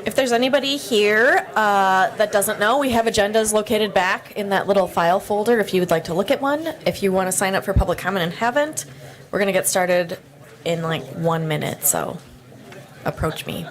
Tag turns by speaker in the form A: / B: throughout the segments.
A: If there's anybody here that doesn't know, we have agendas located back in that little file folder if you would like to look at one. If you want to sign up for public comment and haven't, we're going to get started in like 1 minute, so approach me.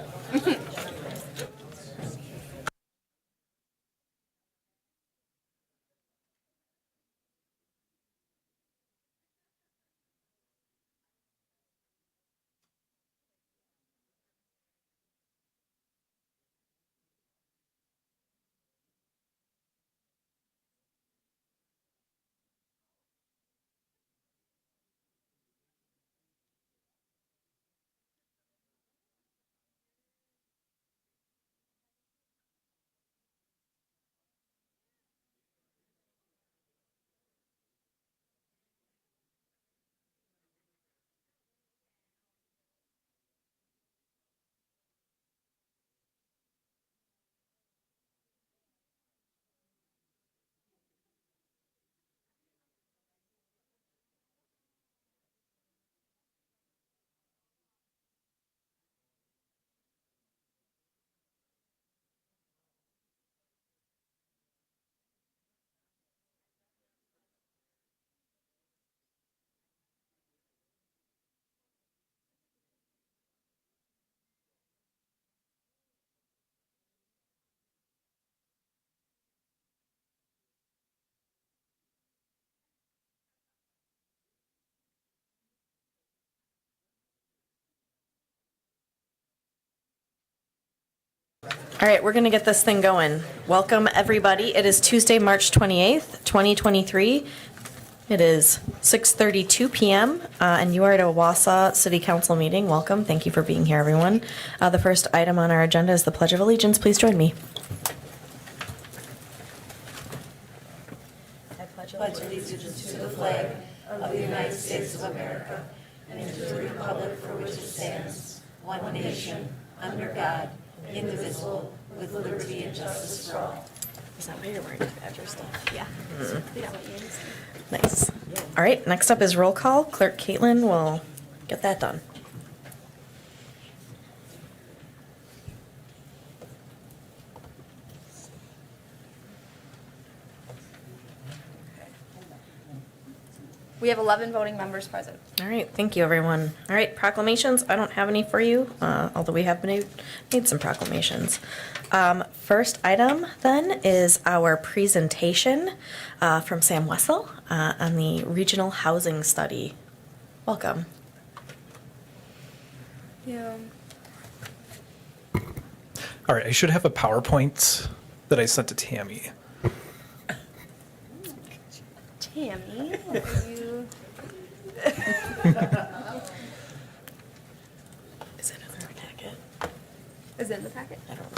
A: All right, we're going to get this thing going. Welcome, everybody. It is Tuesday, March 28th, 2023. It is 6:32 p.m., and you are at a Wausau City Council meeting. Welcome. Thank you for being here, everyone. The first item on our agenda is the Pledge of Allegiance. Please join me.
B: I pledge allegiance to the flag of the United States of America and to the republic for which it stands, one nation, under God, indivisible, with liberty and justice for all.
A: Is that why you're wearing badger stuff?
B: Yeah.
A: Nice. All right, next up is roll call. Clerk Caitlin will get that done.
C: We have 11 voting members present.
A: All right, thank you, everyone. All right, proclamations. I don't have any for you, although we have made some proclamations. First item, then, is our presentation from Sam Wessel on the Regional Housing Study. Welcome.
C: Yeah.
D: All right, I should have a PowerPoint that I sent to Tammy.
C: Tammy, are you?
A: Is it in the packet?
C: Is it in the packet?
A: I don't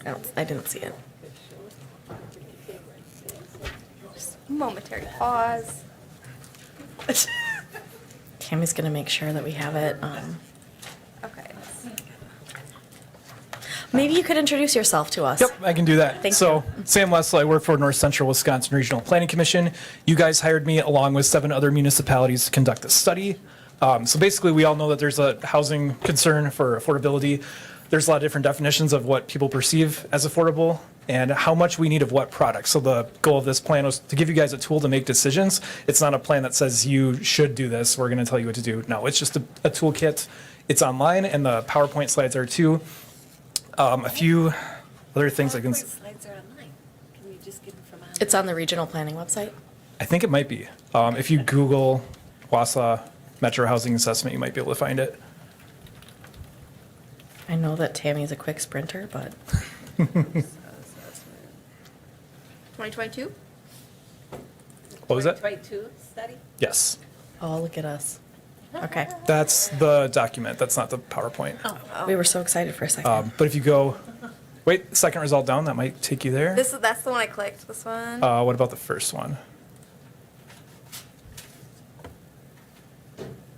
A: know. I didn't see it.
C: Momentary pause.
A: Tammy's going to make sure that we have it.
C: Okay.
A: Maybe you could introduce yourself to us.
D: Yep, I can do that.
A: Thank
D: so,
A: you.
D: Sam Wessel, I work for North Central Wisconsin Regional Planning Commission. You guys hired me along with 7 other municipalities to conduct this study. So basically, we all know that there's a housing concern for affordability. There's a lot of different definitions of what people perceive as affordable and how much we need of what products. So the goal of this plan was to give you guys a tool to make decisions. It's not a plan that says you should do this. We're going to tell you what to do. No, it's just a toolkit. It's online, and the PowerPoint slides are too. A few other things I can.
B: Slides are online. Can you just get them from online?
A: It's on the regional planning website.
D: I think it might be. If you Google Wausau Metro Housing Assessment, you might be able to find it.
A: I know that Tammy's a quick sprinter, but
C: 2022?
D: What was that?
B: 2022 study?
D: Yes.
A: oh, look at us. Okay.
D: That's the document. That's not the PowerPoint.
A: We were so excited for a second.
D: But if you go, wait, second result down, that might take you there.
C: That's the one I clicked. This one.
D: What about the first one?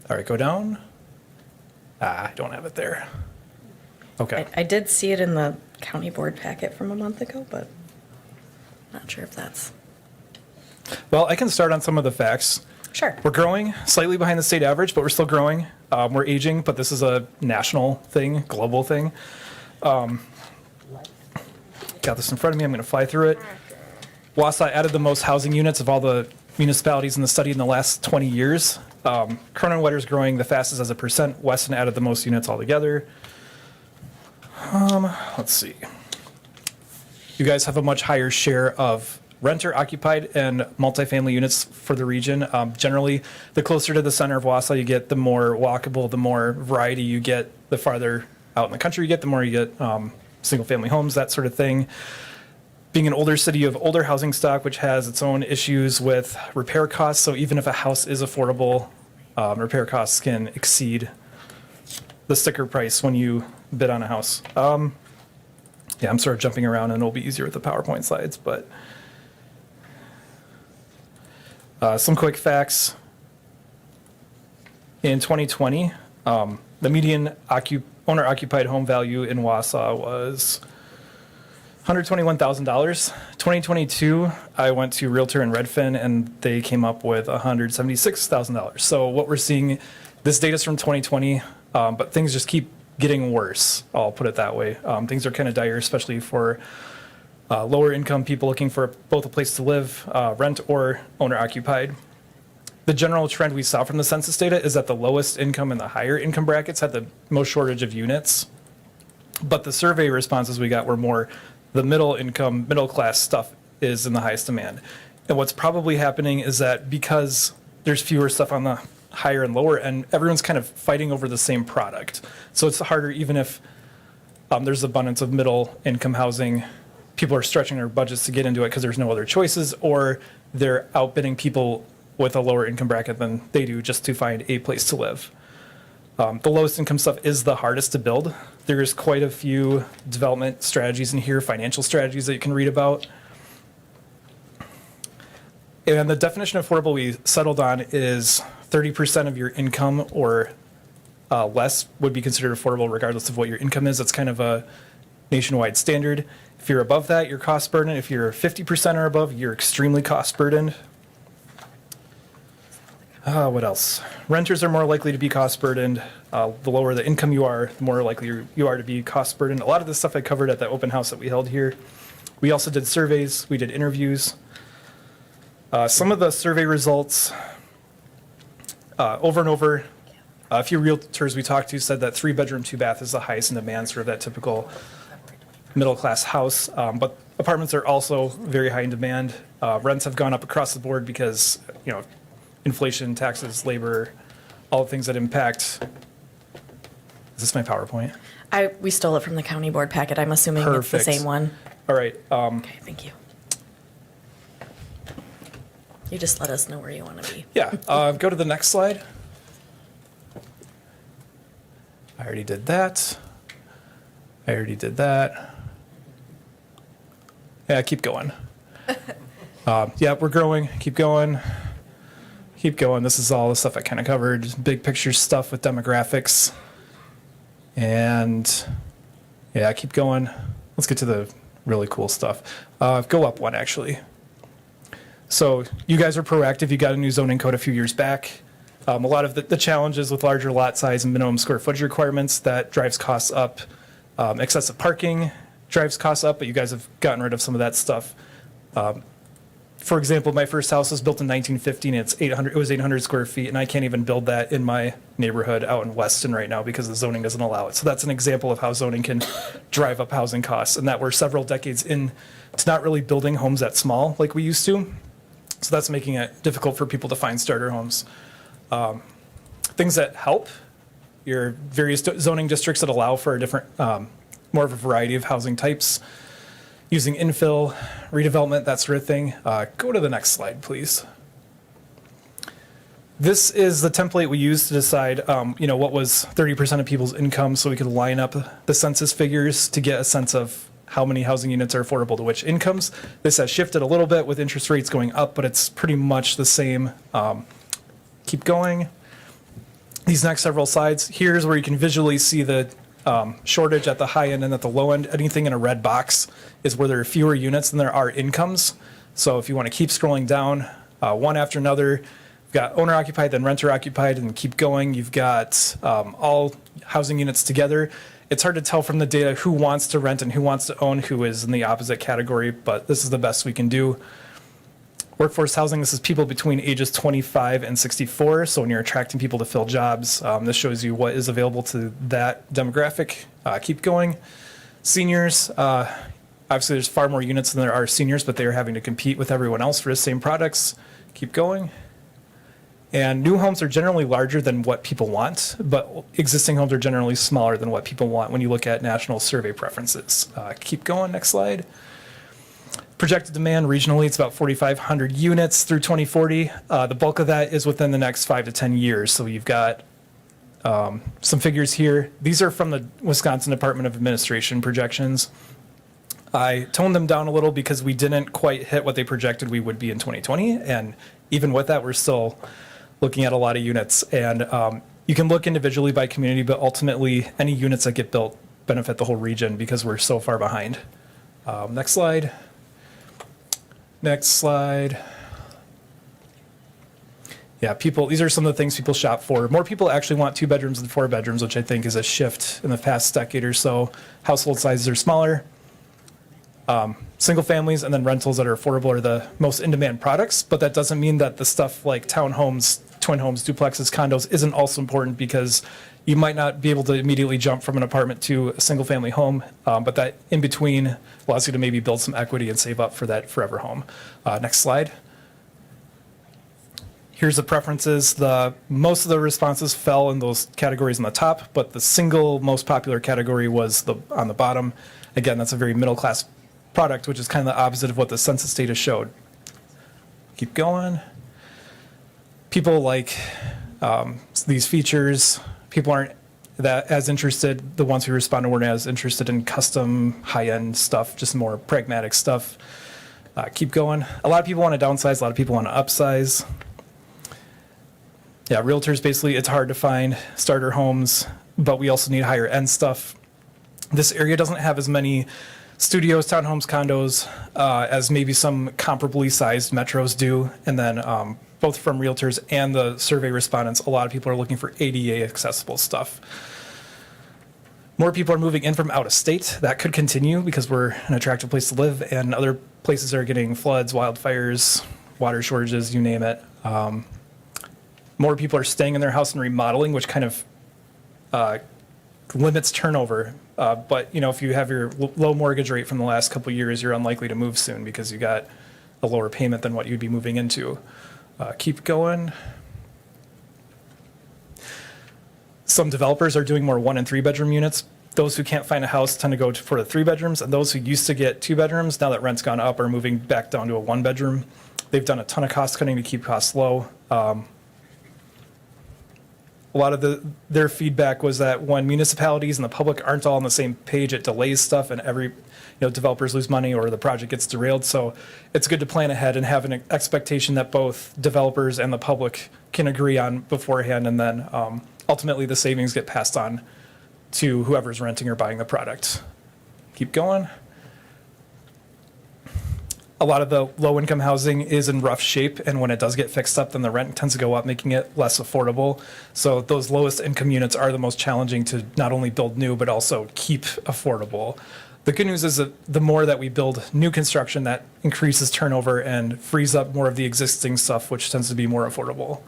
D: All right, go down. I don't have it there. Okay.
A: I did see it in the county board packet from a month ago, but not sure if that's.
D: Well, I can start on some of the facts.
A: Sure.
D: We're growing slightly behind the state average, but we're still growing. We're aging, but this is a national thing, global thing. Got this in front of me. I'm going to fly through it. Wausau added the most housing units of all the municipalities in the study in the last 20 years. Cronin-Wedder's growing the fastest as a percent. Weston added the most units altogether. Let's see. You guys have a much higher share of renter-occupied and multifamily units for the region. Generally, the closer to the center of Wausau you get, the more walkable, the more variety you get, the farther out in the country you get, the more you get single-family homes, that sort of thing. Being an older city, you have older housing stock, which has its own issues with repair costs. So even if a house is affordable, repair costs can exceed the sticker price when you bid on a house. Yeah, I'm sort of jumping around, and it'll be easier with the PowerPoint slides, but some quick facts. In 2020, the median owner-occupied home value in Wausau was $121,000. 2022, I went to Realtor in Redfin, and they came up with $176,000. So what we're seeing, this data's from 2020, but things just keep getting worse. I'll put it that way. Things are kind of dire, especially for lower income people looking for both a place to live, rent or owner occupied. The general trend we saw from the census data is that the lowest income and the higher income brackets had the most shortage of units. But the survey responses we got were more the middle income, middle class stuff is in the highest demand. And what's probably happening is that because there's fewer stuff on the higher and lower end, everyone's kind of fighting over the same product. So it's harder, even if there's abundance of middle income housing, people are stretching their budgets to get into it because there's no other choices, or they're outbidding people with a lower income bracket than they do just to find a place to live. The lowest income stuff is the hardest to build. There's quite a few development strategies in here, financial strategies that you can read about. And the definition of affordable we settled on is 30% of your income or less would be considered affordable regardless of what your income is. That's kind of a nationwide standard. If you're above that, you're cost burdened. If you're 50% or above, you're extremely cost burdened. What else? Renters are more likely to be cost burdened. The lower the income you are, the more likely you are to be cost burdened. A lot of this stuff I covered at the open house that we held here. We also did surveys. We did interviews. Some of the survey results, over and over, a few realtors we talked to said that 3-bedroom, 2-bath is the highest in demand, sort of that typical middle-class house. But apartments are also very high in demand. Rents have gone up across the board because, inflation, taxes, labor, all the things that impact. Is this my PowerPoint?
A: We stole it from the county board packet. I'm assuming it's the
D: Perfect.
A: same one.
D: All right.
A: Okay, thank you. You just let us know where you want to be.
D: Yeah. Go to the next slide. I already did that. Yeah, keep going. Yeah, we're growing. Keep going. This is all the stuff I kind of covered. Big picture stuff with demographics. And yeah, keep going. Let's get to the really cool stuff. Go up one, actually. So you guys are proactive. You got a new zoning code a few years back. A lot of the challenges with larger lot size and minimum square footage requirements, that drives costs up. Excessive parking drives costs up, but you guys have gotten rid of some of that stuff. For example, my first house was built in 1950, and it was 800 square feet, and I can't even build that in my neighborhood out in Weston right now because the zoning doesn't allow it. So that's an example of how zoning can drive up housing costs, and that we're several decades in to not really building homes that small like we used to. So that's making it difficult for people to find starter homes. Things that help, your various zoning districts that allow for a different, more of a variety of housing types, using infill, redevelopment, that sort of thing. Go to the next slide, please. This is the template we used to decide, what was 30% of people's income, so we could line up the census figures to get a sense of how many housing units are affordable to which incomes. This has shifted a little bit with interest rates going up, but it's pretty much the same. Keep going. These next several slides, here's where you can visually see the shortage at the high end and at the low end. Anything in a red box is where there are fewer units than there are incomes. So if you want to keep scrolling down, one after another, You've got owner occupied, then renter occupied, and keep going. You've got all housing units together. It's hard to tell from the data who wants to rent and who wants to own, who is in the opposite category, but this is the best we can do. Workforce housing, this is people between ages 25 and 64. So when you're attracting people to fill jobs, this shows you what is available to that demographic. Keep going. Seniors, obviously there's far more units than there are seniors, but they are having to compete with everyone else for the same products. Keep going. And new homes are generally larger than what people want, but existing homes are generally smaller than what people want when you look at national survey preferences. Keep going, next slide. Projected demand regionally, it's about 4,500 units through 2040. The bulk of that is within the next 5 to 10 years. So you've got some figures here. These are from the Wisconsin Department of Administration projections. I toned them down a little because we didn't quite hit what they projected we would be in 2020. And even with that, we're still looking at a lot of units. And you can look individually by community, but ultimately any units that get built benefit the whole region because we're so far behind. Next slide. Next slide. Yeah, these are some of the things people shop for. More people actually want 2 bedrooms than 4 bedrooms, which I think is a shift in the past decade or so. Household sizes are smaller. Single families and then rentals that are affordable are the most in-demand products, but that doesn't mean that the stuff like townhomes, twin homes, duplexes, condos isn't also important because you might not be able to immediately jump from an apartment to a single family home, but that in between allows you to maybe build some equity and save up for that forever home. Next slide. Here's the preferences. Most of the responses fell in those categories on the top, but the single most popular category was on the bottom. Again, that's a very middle class product, which is kind of the opposite of what the census data showed. Keep going. People like these features. People aren't that as interested. The ones who responded weren't as interested in custom high-end stuff, just more pragmatic stuff. Keep going. A lot of people want to downsize. A lot of people want to upsize. Yeah, realtors basically, it's hard to find starter homes, but we also need higher end stuff. This area doesn't have as many studios, townhomes, condos as maybe some comparably sized metros do. And then both from realtors and the survey respondents, a lot of people are looking for ADA accessible stuff. More people are moving in from out of state. That could continue because we're an attractive place to live, and other places are getting floods, wildfires, water shortages, you name it. More people are staying in their house and remodeling, which kind of limits turnover. But if you have your low mortgage rate from the last couple of years, you're unlikely to move soon because you got a lower payment than what you'd be moving into. Keep going. Some developers are doing more 1 and 3 bedroom units. Those who can't find a house tend to go for the 3 bedrooms, and those who used to get 2 bedrooms, now that rent's gone up, are moving back down to a 1 bedroom. They've done a ton of cost cutting to keep costs low. A lot of their feedback was that when municipalities and the public aren't all on the same page, it delays stuff, and developers lose money or the project gets derailed. So it's good to plan ahead and have an expectation that both developers and the public can agree on beforehand, and then ultimately the savings get passed on to whoever's renting or buying the product. Keep going. A lot of the low-income housing is in rough shape, and when it does get fixed up, then the rent tends to go up, making it less affordable. So those lowest income units are the most challenging to not only build new, but also keep affordable. The good news is that the more that we build new construction, that increases turnover and frees up more of the existing stuff, which tends to be more affordable.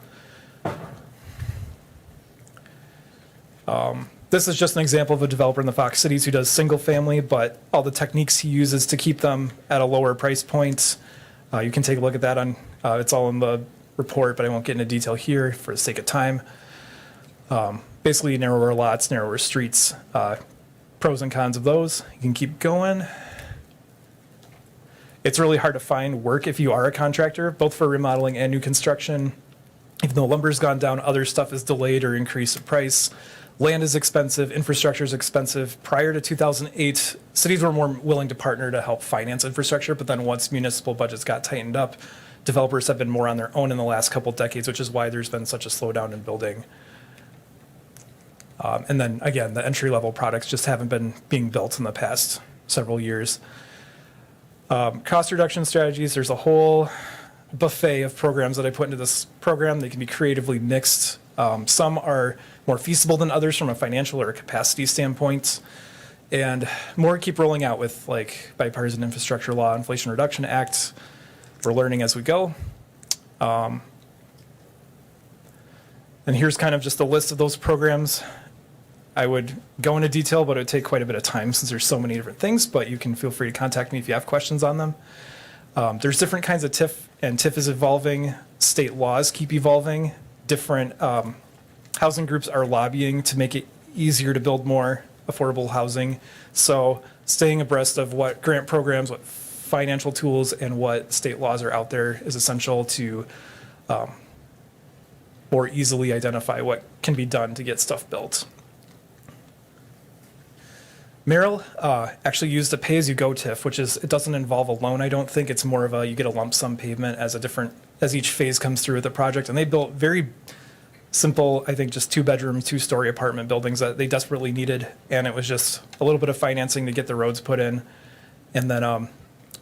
D: This is just an example of a developer in the Fox Cities who does single family, but all the techniques he uses to keep them at a lower price point. You can take a look at that it's all in the report, but I won't get into detail here for the sake of time. Basically narrower lots, narrower streets, pros and cons of those. You can keep going. It's really hard to find work if you are a contractor, both for remodeling and new construction. Even though lumber's gone down, other stuff is delayed or increased in price. Land is expensive, infrastructure is expensive. Prior to 2008, cities were more willing to partner to help finance infrastructure, but then once municipal budgets got tightened up, developers have been more on their own in the last couple decades, which is why there's been such a slowdown in building. And then again, the entry-level products just haven't been being built in the past several years. Cost reduction strategies, there's a whole buffet of programs that I put into this program. They can be creatively mixed. Some are more feasible than others from a financial or a capacity standpoint. And more keep rolling out with like bipartisan infrastructure law, Inflation Reduction Act. We're learning as we go. And here's kind of just a list of those programs. I would go into detail, but it would take quite a bit of time since there's so many different things, but you can feel free to contact me if you have questions on them. There's different kinds of TIF, and TIF is evolving. State laws keep evolving. Different housing groups are lobbying to make it easier to build more affordable housing. So staying abreast of what grant programs, what financial tools, and what state laws are out there is essential to more easily identify what can be done to get stuff built. Merrill actually used a pay-as-you-go TIF, which is, it doesn't involve a loan, I don't think. It's more of a, you get a lump sum payment as each phase comes through with the project. And they built very simple, I think just 2-bedroom, 2-story apartment buildings that they desperately needed. And it was just a little bit of financing to get the roads put in. And then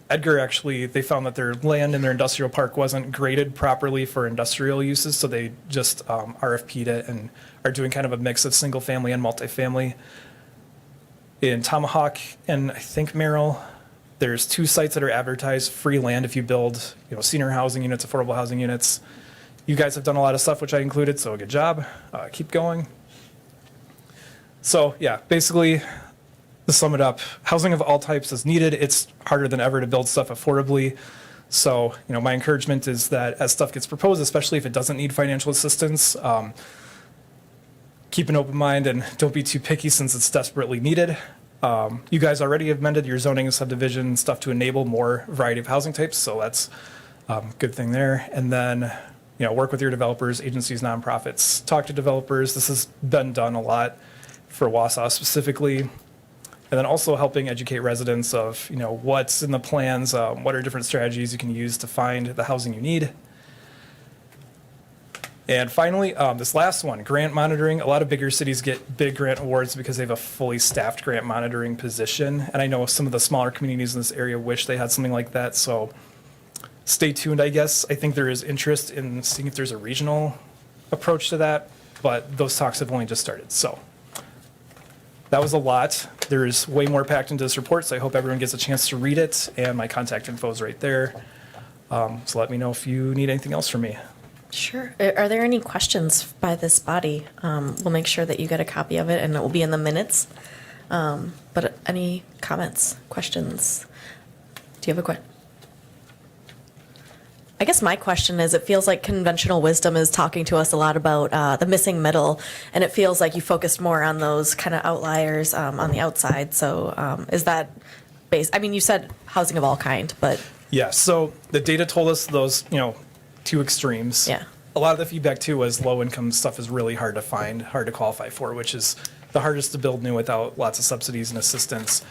D: Edgar actually, they found that their land in their industrial park wasn't graded properly for industrial uses. So they just RFP'd it and are doing kind of a mix of single family and multifamily. In Tomahawk and I think Merrill, there's 2 sites that are advertised free land if you build, senior housing units, affordable housing units. You guys have done a lot of stuff, which I included, so good job. Keep going. So yeah, basically, to sum it up, housing of all types is needed. It's harder than ever to build stuff affordably. So, my encouragement is that as stuff gets proposed, especially if it doesn't need financial assistance, keep an open mind and don't be too picky since it's desperately needed. You guys already have amended your zoning and subdivision stuff to enable more variety of housing types, so that's a good thing there. And then, work with your developers, agencies, nonprofits, talk to developers. This has been done a lot for Wausau specifically. And then also helping educate residents of, what's in the plans, what are different strategies you can use to find the housing you need. And finally, this last one, grant monitoring. A lot of bigger cities get big grant awards because they have a fully staffed grant monitoring position. And I know some of the smaller communities in this area wish they had something like that. So stay tuned, I guess. I think there is interest in seeing if there's a regional approach to that, but those talks have only just started. So that was a lot. There's way more packed into this report, so I hope everyone gets a chance to read it. And my contact info is right there. So let me know if you need anything else from me.
A: Sure. Are there any questions by this body? We'll make sure that you get a copy of it and it will be in the minutes. But any comments, questions? Do you have a question? I guess my question is, it feels like conventional wisdom is talking to us a lot about the missing middle, and it feels like you focused more on those kind of outliers on the outside. So is that based? I mean, you said housing of all kind, but
D: Yeah, so the data told us those, 2 extremes.
A: Yeah.
D: A lot of the feedback too was low income stuff is really hard to find, hard to qualify for, which is the hardest to build new without lots of subsidies and assistance.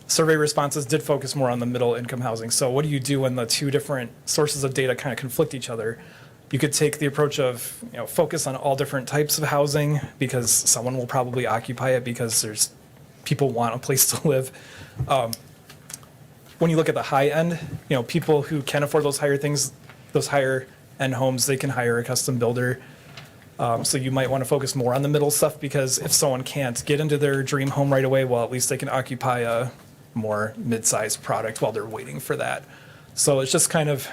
D: Survey responses did focus more on the middle income housing. So what do you do when the 2 different sources of data kind of conflict each other? You could take the approach of, focus on all different types of housing because someone will probably occupy it because people want a place to live. When you look at the high end, people who can afford those higher end homes, they can hire a custom builder. So you might want to focus more on the middle stuff because if someone can't get into their dream home right away, well, at least they can occupy a more mid-sized product while they're waiting for that. So it's just kind of,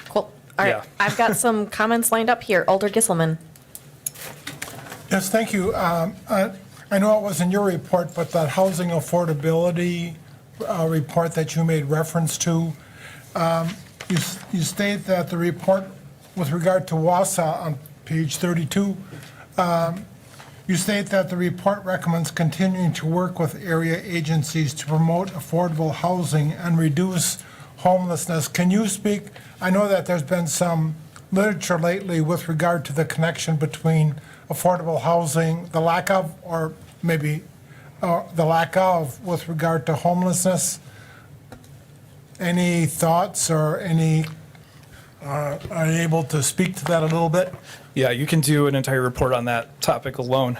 A: cool. All right.
D: Yeah.
A: I've got some comments lined up here. Alder Gisselman.
E: Yes, thank you. I know it was in your report, but that housing affordability report that you made reference to, you state that the report with regard to Wausau on page 32, you state that the report recommends continuing to work with area agencies to promote affordable housing and reduce homelessness. Can you speak? I know that there's been some literature lately with regard to the connection between affordable housing, the lack of, or maybe the lack of with regard to homelessness. Any thoughts or any, are you able to speak to that a little bit?
D: yeah, you can do an entire report on that topic alone,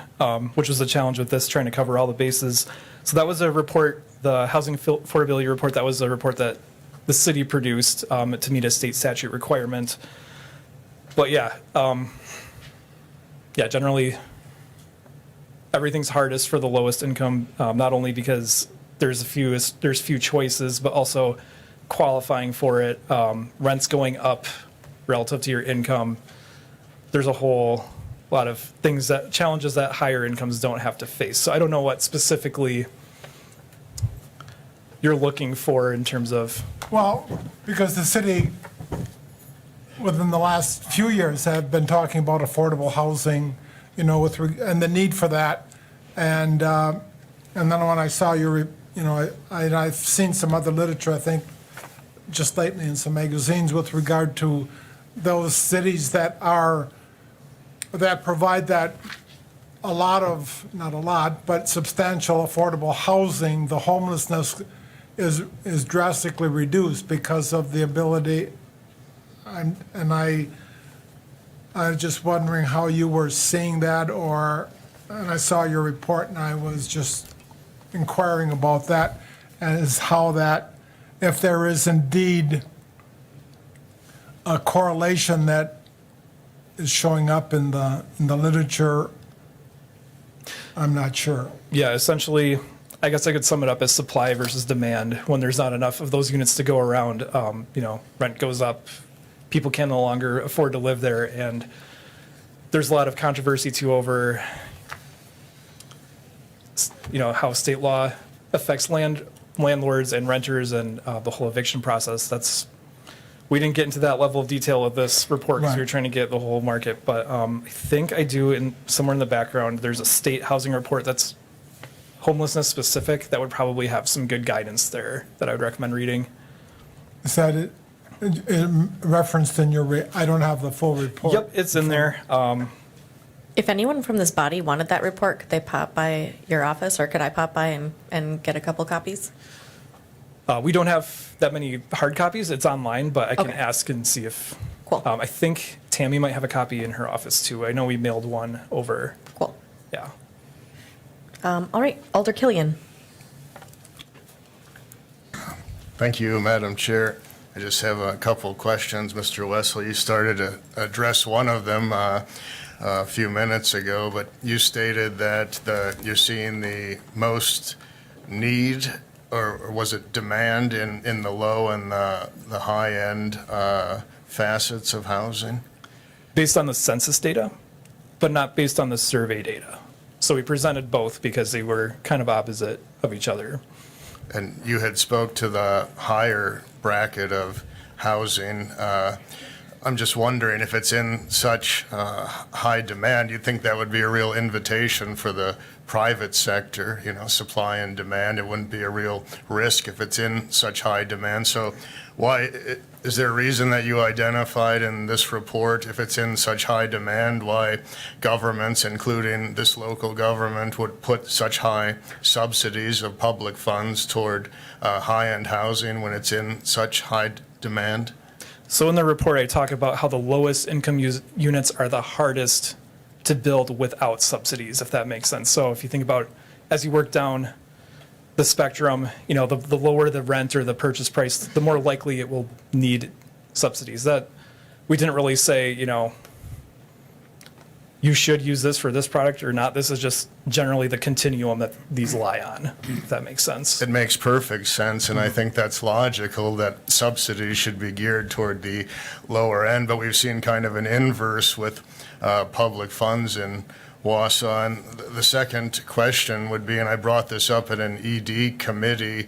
D: which was the challenge with this, trying to cover all the bases. So that was a report, the housing affordability report, that was a report that the city produced to meet a state statute requirement. But yeah, generally everything's hardest for the lowest income, not only because there's few choices, but also qualifying for it, rents going up relative to your income. There's a whole lot of challenges that higher incomes don't have to face. So I don't know what specifically you're looking for in terms of.
E: Well, because the city, within the last few years, have been talking about affordable housing, and the need for that. And then when I saw I've seen some other literature, I think, just lately in some magazines with regard to those cities that provide that not a lot, but substantial affordable housing. The homelessness is drastically reduced because of the ability, and I was just wondering how you were seeing that, and I saw your report and I was just inquiring about that, as how that, if there is indeed a correlation that is showing up in the literature, I'm not sure.
D: Yeah, essentially, I guess I could sum it up as supply versus demand. When there's not enough of those units to go around, rent goes up, people can no longer afford to live there, and there's a lot of controversy too over, how state law affects landlords and renters and the whole eviction process. We didn't get into that level of detail of this report because we were trying to get the whole market, but I think I do, somewhere in the background, there's a state housing report that's homelessness specific that would probably have some good guidance there that I would recommend reading.
E: Is that it referenced in your, I don't have the full report.
D: Yep, it's in there.
A: If anyone from this body wanted that report, could they pop by your office, or could I pop by and get a couple copies?
D: We don't have that many hard copies. It's online, but I can
A: Okay.
D: ask and see if.
A: Cool.
D: I think Tammy might have a copy in her office too. I know we mailed one over.
A: Cool.
D: Yeah.
A: All right, Alder Killian.
F: Thank you, Madam Chair. I just have a couple questions. Mr. Wessel, you started to address one of them a few minutes ago, but you stated that you're seeing the most need, or was it demand, in the low and the high-end facets of housing?
D: Based on the census data, but not based on the survey data. So we presented both because they were kind of opposite of each other.
F: And you had spoke to the higher bracket of housing. I'm just wondering if it's in such high demand, you'd think that would be a real invitation for the private sector, supply and demand. It wouldn't be a real risk if it's in such high demand. So why, is there a reason that you identified in this report, if it's in such high demand, why governments, including this local government, would put such high subsidies of public funds toward high-end housing when it's in such high demand?
D: So in the report, I talk about how the lowest income units are the hardest to build without subsidies, if that makes sense. So if you think about, as you work down the spectrum, the lower the rent or the purchase price, the more likely it will need subsidies. That we didn't really say, you should use this for this product or not. This is just generally the continuum that these lie on, if that makes sense.
F: It makes perfect sense, and I think that's logical that subsidies should be geared toward the lower end, but we've seen kind of an inverse with public funds in Wausau. And the second question would be, and I brought this up at an ED committee,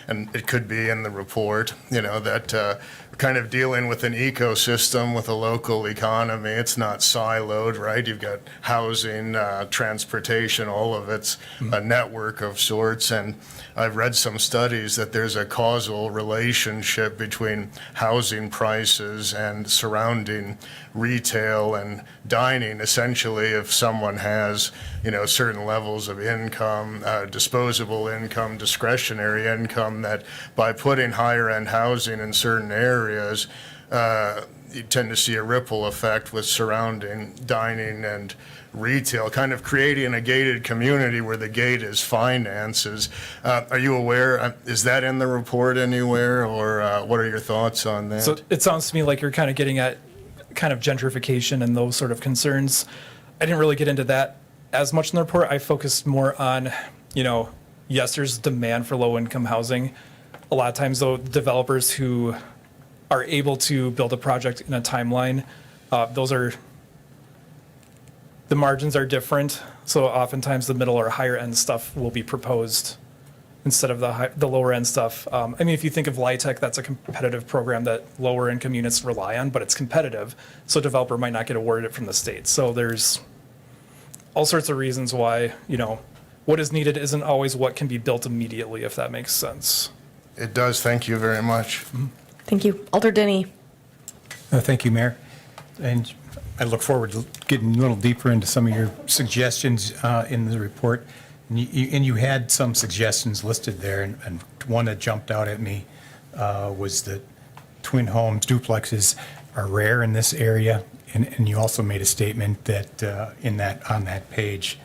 F: and it could be in the report, that we're kind of dealing with an ecosystem with a local economy. It's not siloed, right? You've got housing, transportation, all of it's a network of sorts. And I've read some studies that there's a causal relationship between housing prices and surrounding retail and dining. Essentially, if someone has, certain levels of income, disposable income, discretionary income, that by putting higher end housing in certain areas, you tend to see a ripple effect with surrounding dining and retail, kind of creating a gated community where the gate is finances. Are you aware, is that in the report anywhere, or what are your thoughts on that?
D: So it sounds to me like you're kind of getting at kind of gentrification and those sort of concerns. I didn't really get into that as much in the report. I focused more on, yes, there's demand for low-income housing. A lot of times, though, developers who are able to build a project in a timeline, the margins are different. So oftentimes the middle or higher end stuff will be proposed instead of the lower end stuff. If you think of LIHTC, that's a competitive program that lower income units rely on, but it's competitive. So a developer might not get awarded it from the state. So there's all sorts of reasons why, what is needed isn't always what can be built immediately, if that makes sense.
F: It does. Thank you very much.
A: Thank you. Alder Denny.
G: Thank you, Mayor. And I look forward to getting a little deeper into some of your suggestions in the report. And you had some suggestions listed there, and one that jumped out at me was that twin homes, duplexes are rare in this area. And you also made a statement that on that page,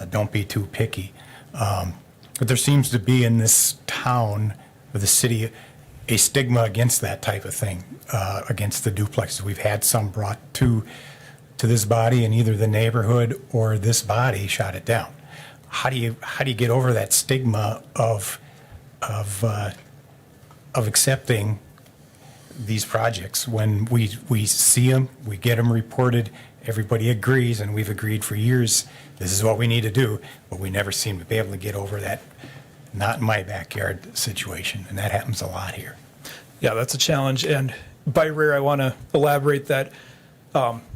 G: don't be too picky. But there seems to be in this town or the city a stigma against that type of thing, against the duplexes. We've had some brought to this body, and either the neighborhood or this body shot it down. How do you get over that stigma of accepting these projects when we see them, we get them reported, everybody agrees, and we've agreed for years this is what we need to do, but we never seem to be able to get over that not in my backyard situation, and that happens a lot here.
D: Yeah, that's a challenge. And by rare, I want to elaborate that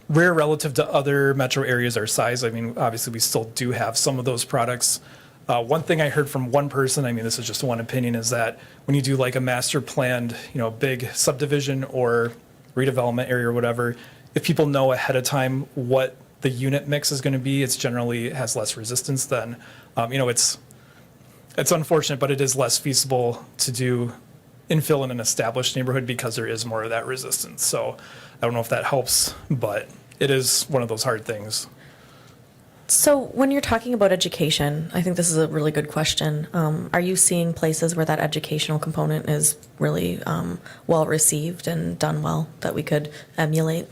D: rare relative to other metro areas our size. Obviously, we still do have some of those products. One thing I heard from one person, this is just one opinion, is that when you do like a master planned, big subdivision or redevelopment area or whatever, if people know ahead of time what the unit mix is going to be, it's generally has less resistance than, it's unfortunate, but it is less feasible to do infill in an established neighborhood because there is more of that resistance. So I don't know if that helps, but it is one of those hard things.
A: So when you're talking about education, I think this is a really good question. Are you seeing places where that educational component is really well received and done well that we could emulate?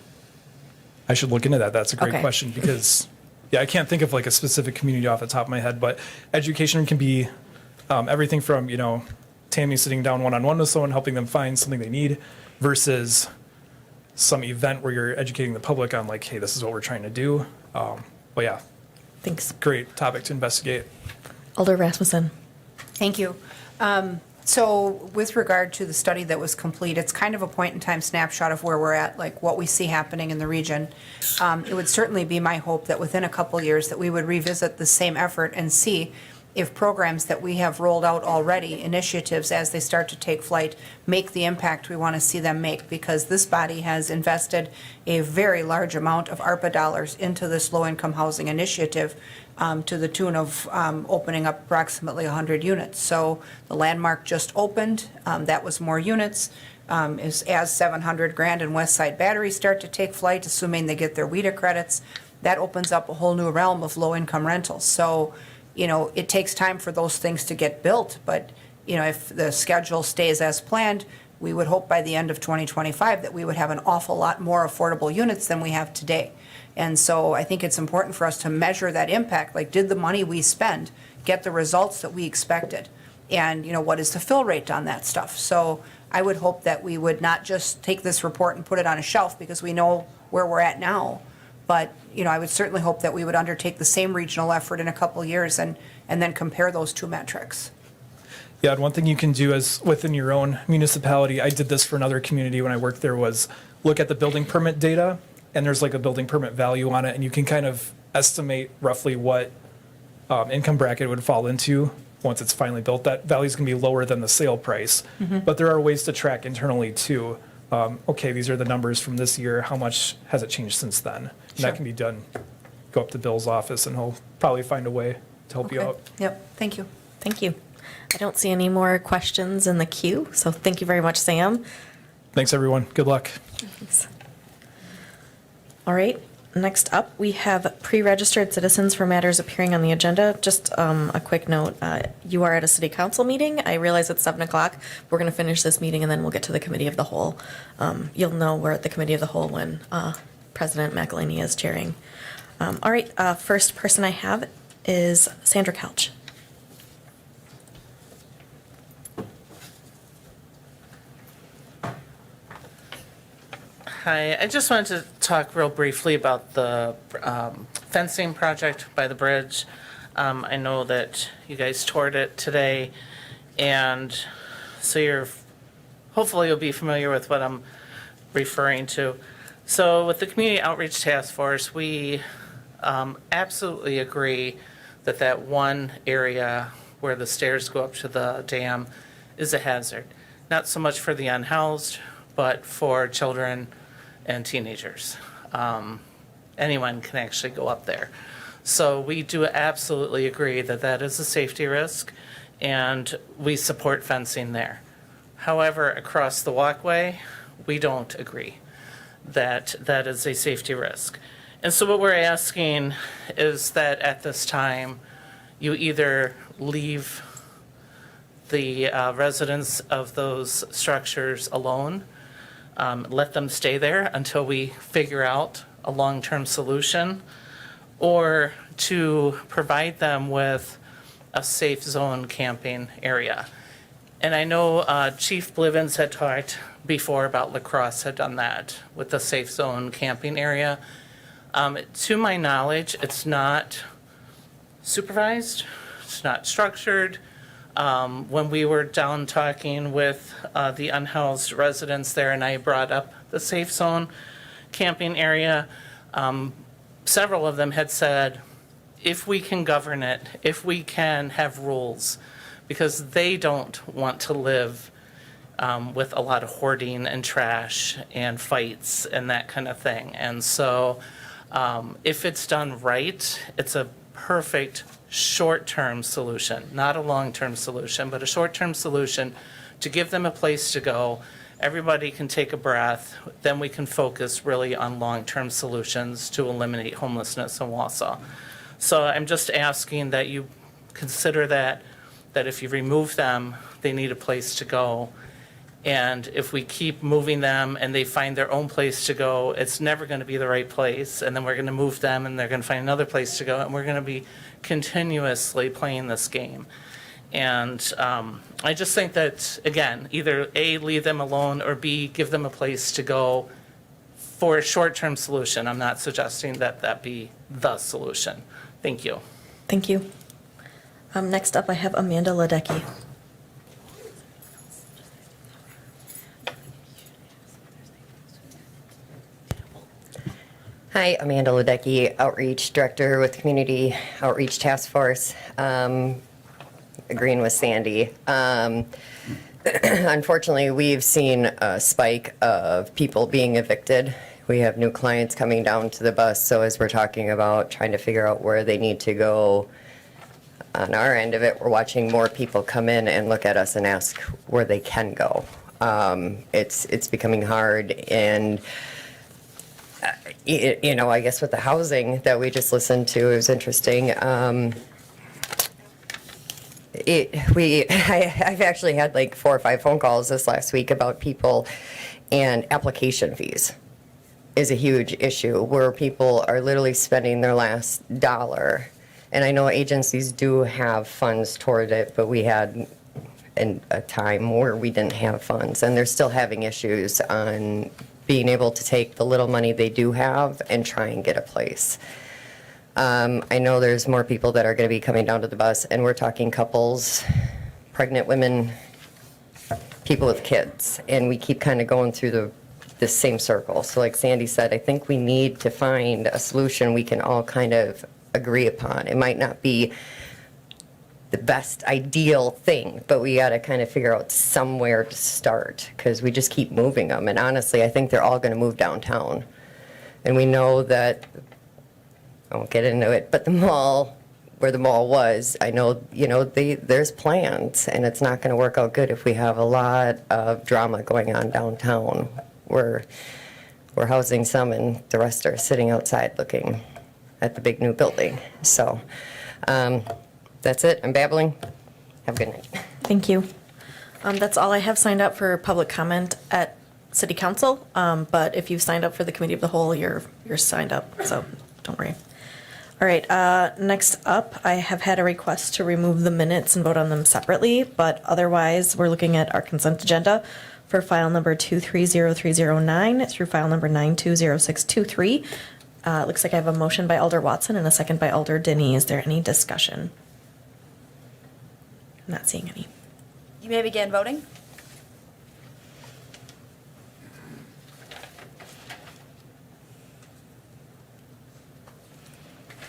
D: I should look into that. That's a great
A: Okay.
D: question because, I can't think of like a specific community off the top of my head, but education can be everything from, Tammy sitting down one-on-one with someone, helping them find something they need, versus some event where you're educating the public on like, hey, this is what we're trying to do. But yeah,
A: Thanks.
D: great topic to investigate.
A: Alder Rasmussen.
H: Thank you. So with regard to the study that was complete, it's kind of a point-in-time snapshot of where we're at, like what we see happening in the region. It would certainly be my hope that within a couple years that we would revisit the same effort and see if programs that we have rolled out already, initiatives as they start to take flight, make the impact we want to see them make, because this body has invested a very large amount of ARPA dollars into this low-income housing initiative to the tune of opening up approximately 100 units. So the landmark just opened. That was more units. As 700 Grand and West Side Battery start to take flight, assuming they get their WIDA credits, that opens up a whole new realm of low-income rentals. So it takes time for those things to get built, but, if the schedule stays as planned, we would hope by the end of 2025 that we would have an awful lot more affordable units than we have today. And so I think it's important for us to measure that impact, like did the money we spend get the results that we expected? And, what is the fill rate on that stuff? So I would hope that we would not just take this report and put it on a shelf because we know where we're at now. But, I would certainly hope that we would undertake the same regional effort in a couple years and then compare those two metrics.
D: Yeah, and one thing you can do is within your own municipality, I did this for another community when I worked there, was look at the building permit data, and there's like a building permit value on it, and you can kind of estimate roughly what income bracket it would fall into once it's finally built. That value is going to be lower than the sale price, but there are ways to track internally too. Okay, these are the numbers from this year. How much has it changed since then? And
H: Sure.
D: that can be done. Go up to Bill's office, and he'll probably find a way to help you
H: Okay.
D: out.
H: Yep, thank you.
A: Thank you. I don't see any more questions in the queue, so thank you very much, Sam.
D: Thanks, everyone. Good luck.
A: All right, next up, we have pre-registered citizens for matters appearing on the agenda. Just a quick note, you are at a city council meeting. I realize it's 7 o'clock. We're going to finish this meeting and then we'll get to the committee of the whole. You'll know we're at the committee of the whole when President McElhaney is chairing. All right, first person I have is Sandra Couch.
I: Hi, I just wanted to talk real briefly about the fencing project by the bridge. I know that you guys toured it today, and so hopefully you'll be familiar with what I'm referring to. So with the Community Outreach Task Force, we absolutely agree that that one area where the stairs go up to the dam is a hazard. Not so much for the unhoused, but for children and teenagers. Anyone can actually go up there. So we do absolutely agree that that is a safety risk, and we support fencing there. However, across the walkway, we don't agree that that is a safety risk. And so what we're asking is that at this time, you either leave the residents of those structures alone, let them stay there until we figure out a long-term solution, or to provide them with a safe zone camping area. And I know Chief Blivens had talked before about La Crosse had done that with the safe zone camping area. To my knowledge, it's not supervised, it's not structured. When we were down talking with the unhoused residents there, and I brought up the safe zone camping area, several of them had said, if we can govern it, if we can have rules, because they don't want to live with a lot of hoarding and trash and fights and that kind of thing. And so if it's done right, it's a perfect short-term solution, not a long-term solution, but a short-term solution to give them a place to go. Everybody can take a breath. Then we can focus really on long-term solutions to eliminate homelessness in Wausau. So I'm just asking that you consider that if you remove them, they need a place to go. And if we keep moving them and they find their own place to go, it's never going to be the right place. And then we're going to move them and they're going to find another place to go. And we're going to be continuously playing this game. And I just think that, again, either A, leave them alone, or B, give them a place to go for a short-term solution. I'm not suggesting that that be the solution. Thank you.
A: Thank you. Next up, I have Amanda Ledecky.
J: Hi, Amanda Ledecky, Outreach Director with Community Outreach Task Force. Agreeing with Sandy. Unfortunately, we've seen a spike of people being evicted. We have new clients coming down to the bus, so as we're talking about trying to figure out where they need to go, on our end of it, we're watching more people come in and look at us and ask where they can go. It's becoming hard, and you know, I guess with the housing that we just listened to, it was interesting. I've actually had like 4 or 5 phone calls this last week about people, and application fees is a huge issue where people are literally spending their last dollar. And I know agencies do have funds toward it, but we had a time where we didn't have funds, and they're still having issues on being able to take the little money they do have and try and get a place. I know there's more people that are going to be coming down to the bus, and we're talking couples, pregnant women, people with kids, and we keep kind of going through this same circle. So like Sandy said, I think we need to find a solution we can all kind of agree upon. It might not be the best ideal thing, but we got to kind of figure out somewhere to start, because we just keep moving them. And honestly, I think they're all going to move downtown. And we know that, I won't get into it, but the mall where the mall was, I know, there's plans, and it's not going to work out good if we have a lot of drama going on downtown. We're housing some, and the rest are sitting outside looking at the big new building. So that's it. I'm babbling. Have a good night.
A: Thank you. That's all I have signed up for public comment at City Council. But if you've signed up for the Committee of the Whole, you're signed up, so don't worry. All right, next up, I have had a request to remove the minutes and vote on them separately, but otherwise, we're looking at our consent agenda for file number 230309 through file number 920623. Looks like I have a motion by Alder Watson and a second by Alder Denny. Is there any discussion? I'm not seeing any.
C: You may begin voting.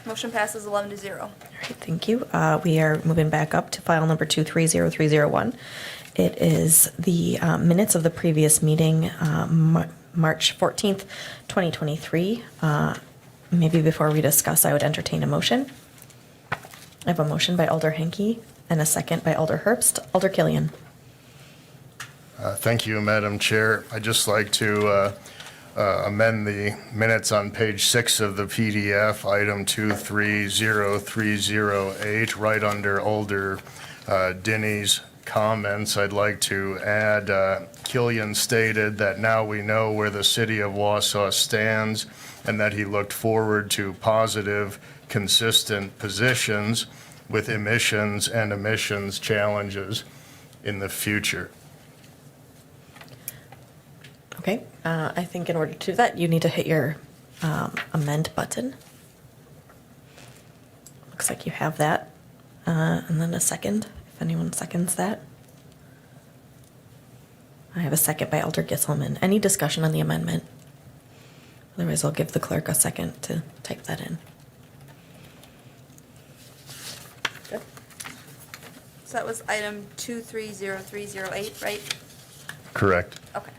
C: Motion passes 11 to 0.
A: All right, thank you. We are moving back up to file number 230301. It is the minutes of the previous meeting, March 14th, 2023. Maybe before we discuss, I would entertain a motion. I have a motion by Alder Henke and a second by Alder Herbst. Alder Killian.
F: Thank you, Madam Chair. I'd just like to amend the minutes on page 6 of the PDF, item 230308, right under Alder Denny's comments. I'd like to add, Killian stated that now we know where the city of Wausau stands and that he looked forward to positive, consistent positions with emissions and emissions challenges in the future.
A: Okay, I think in order to do that, you need to hit your amend button. Looks like you have that. And then a second, if anyone seconds that. I have a second by Alder Gisselman. Any discussion on the amendment? Otherwise, I'll give the clerk a second to type that in. Good.
C: So that was item 230308, right?
F: Correct.
C: Okay.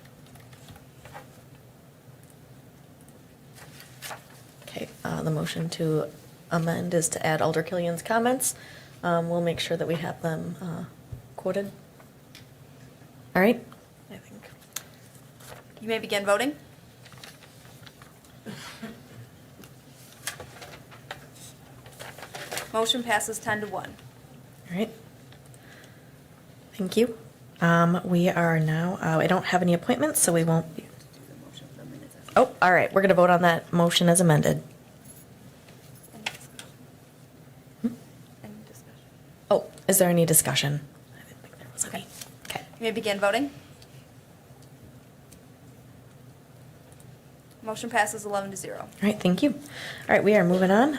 A: Okay, the motion to amend is to add Alder Killian's comments. We'll make sure that we have them quoted. All right, I think.
C: You may begin voting. Motion passes 10 to 1.
A: All right. Thank you. We are now, I don't have any appointments, so we won't be. Oh, all right, we're going to vote on that motion as amended.
C: Any discussion?
A: Oh, is there any discussion? I didn't think there was any. Okay.
C: You may begin voting. Motion passes 11 to 0.
A: All right, thank you. All right, we are moving on.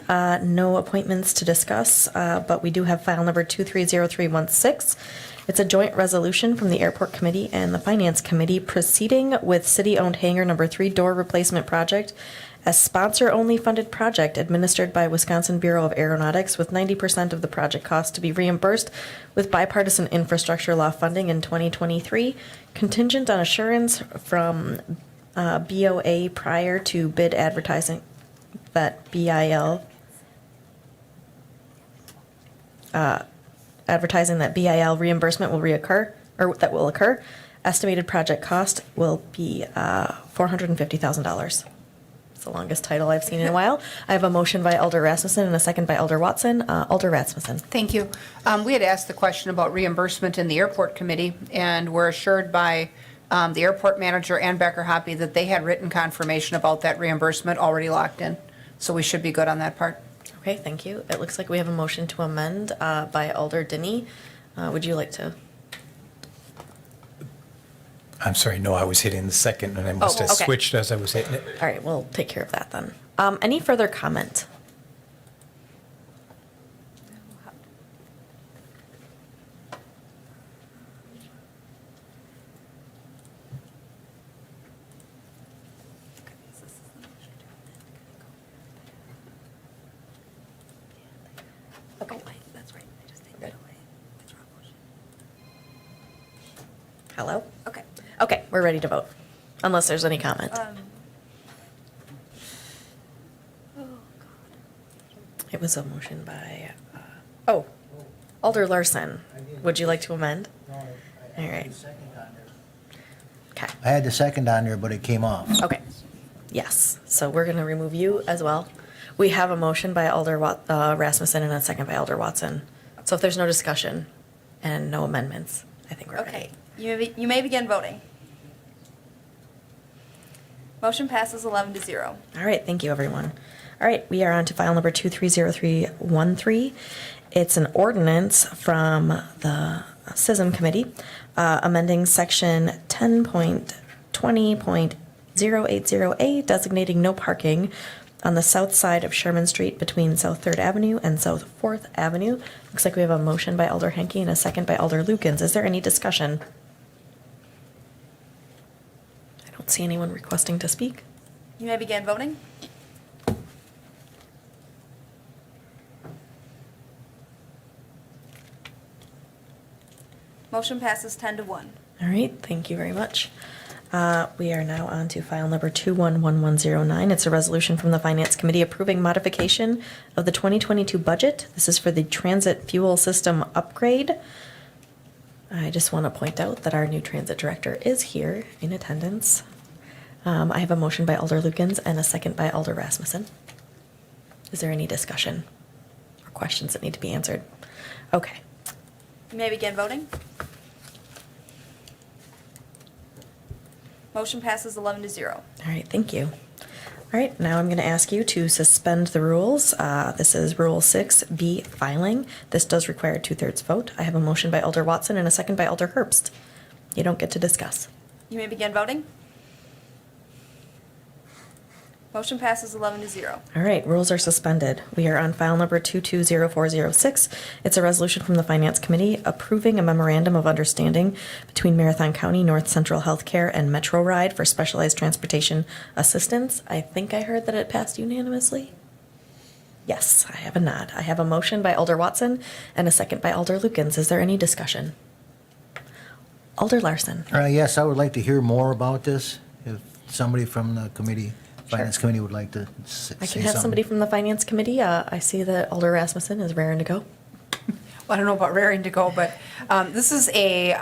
A: No appointments to discuss, but we do have file number 230316. It's a joint resolution from the Airport Committee and the Finance Committee proceeding with city-owned hangar number 3 door replacement project as sponsor-only funded project administered by Wisconsin Bureau of Aeronautics with 90% of the project cost to be reimbursed with bipartisan infrastructure law funding in 2023, contingent on assurance from BOA prior to bid advertising that BIL advertising that BIL reimbursement will reoccur or that will occur. Estimated project cost will be $450,000. It's the longest title I've seen in a while. I have a motion by Alder Rasmussen and a second by Alder Watson. Alder Rasmussen.
H: Thank you. We had asked the question about reimbursement in the airport committee, and we're assured by the airport manager and Becker Hoppy that they had written confirmation about that reimbursement already locked in. So we should be good on that part.
A: Okay, thank you. It looks like we have a motion to amend by Alder Denny. Would you like to?
G: I'm sorry, no, I was hitting the second, and I must have
A: okay.
G: switched as I was hitting it.
A: All right, we'll take care of that then. Any further comment? Okay, that's right. I just think that away. Hello?
C: Okay.
A: Okay, we're ready to vote, unless there's any comment. It was a motion by Oh, Alder Larson, would you like to amend? All right. Okay,
K: I had the second on there, but it came off.
A: okay. Yes, so we're going to remove you as well. We have a motion by Alder Rasmussen and a second by Alder Watson. So if there's no discussion and no amendments, I think we're
C: Okay,
A: ready.
C: you may begin voting. Motion passes 11-0.
A: All right, thank you, everyone. All right, we are on to file number 230313. It's an ordinance from the SISM Committee, amending section 10.20.080A, designating no parking on the south side of Sherman Street between South 3rd Avenue and South 4th Avenue. Looks like we have a motion by Alder Henke and a second by Alder Lukens. Is there any discussion? I don't see anyone requesting to speak.
C: You may begin voting. Motion passes 10-1.
A: All right, thank you very much. We are now on to file number 211109. It's a resolution from the Finance Committee approving modification of the 2022 budget. This is for the transit fuel system upgrade. I just want to point out that our new transit director is here in attendance. I have a motion by Alder Lukens and a second by Alder Rasmussen. Is there any discussion or questions that need to be answered? Okay.
C: You may begin voting. Motion passes 11-0.
A: All right, thank you. All right, now I'm going to ask you to suspend the rules. This is Rule 6B, filing. This does require a 2/3 vote. I have a motion by Alder Watson and a second by Alder Herbst. You don't get to discuss.
C: You may begin voting. Motion passes 11-0.
A: All right, rules are suspended. We are on file number 220406. It's a resolution from the Finance Committee approving a memorandum of understanding between Marathon County, North Central Healthcare, and Metro Ride for specialized transportation assistance. I think I heard that it passed unanimously. Yes, I have a nod. I have a motion by Alder Watson and a second by Alder Lukens. Is there any discussion? Alder Larson.
K: Yes, I would like to hear more about this. If somebody from the committee, Finance Committee would like to say
A: I can
K: something.
A: have somebody from the Finance Committee. I see that Alder Rasmussen is raring to go.
H: Well, I don't know about raring to go, but this is a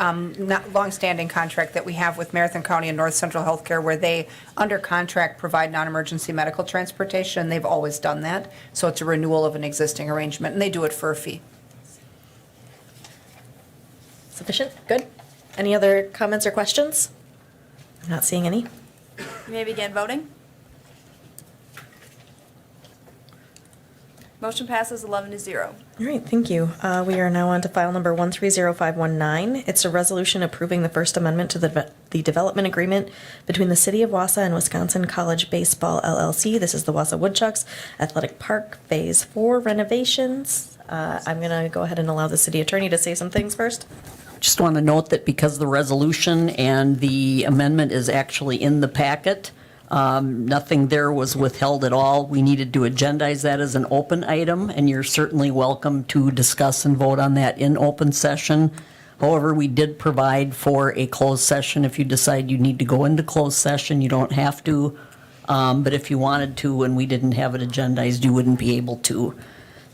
H: longstanding contract that we have with Marathon County and North Central Healthcare where they, under contract, provide non-emergency medical transportation. They've always done that. So it's a renewal of an existing arrangement, and they do it for a fee.
A: Sufficient? Good. Any other comments or questions? I'm not seeing any.
C: You may begin voting. Motion passes 11-0.
A: All right, thank you. We are now on to file number 130519. It's a resolution approving the First Amendment to the development agreement between the City of Wausau and Wisconsin College Baseball LLC. This is the Wausau Woodchucks Athletic Park Phase 4 renovations. I'm going to go ahead and allow the city attorney to say some things first.
L: Just want to note that because the resolution and the amendment is actually in the packet, nothing there was withheld at all. We needed to agendize that as an open item, and you're certainly welcome to discuss and vote on that in open session. However, we did provide for a closed session. If you decide you need to go into closed session, you don't have to. But if you wanted to and we didn't have it agendized, you wouldn't be able to.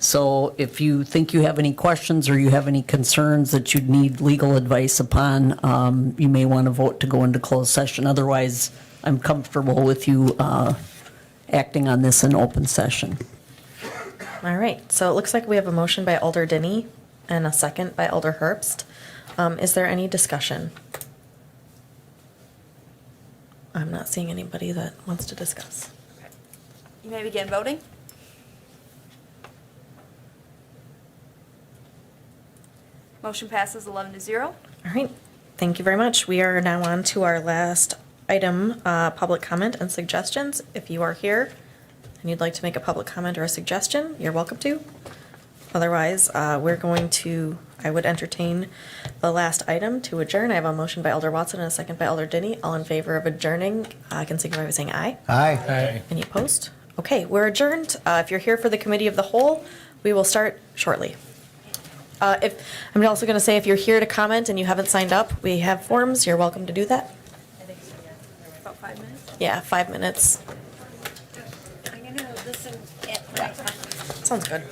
L: So if you think you have any questions or you have any concerns that you'd need legal advice upon, you may want to vote to go into closed session. Otherwise, I'm comfortable with you acting on this in open session.
A: All right, so it looks like we have a motion by Alder Denny and a second by Alder Herbst. Is there any discussion? I'm not seeing anybody that wants to discuss.
C: You may begin voting. Motion passes 11-0.
A: All right, thank you very much. We are now on to our last item, public comment and suggestions. If you are here and you'd like to make a public comment or a suggestion, you're welcome to. Otherwise, we're going to, I would entertain the last item to adjourn. I have a motion by Alder Watson and a second by Alder Denny. All in favor of adjourning, can signify by saying aye.
K: Aye.
A: Any opposed? Okay, we're adjourned. If you're here for the committee of the whole, we will start shortly. I'm also going to say, if you're here to comment and you haven't signed up, we have forms. You're welcome to do that.
C: About 5 minutes.
A: Yeah, 5 minutes.
B: I'm going to listen at my time.
A: Sounds good.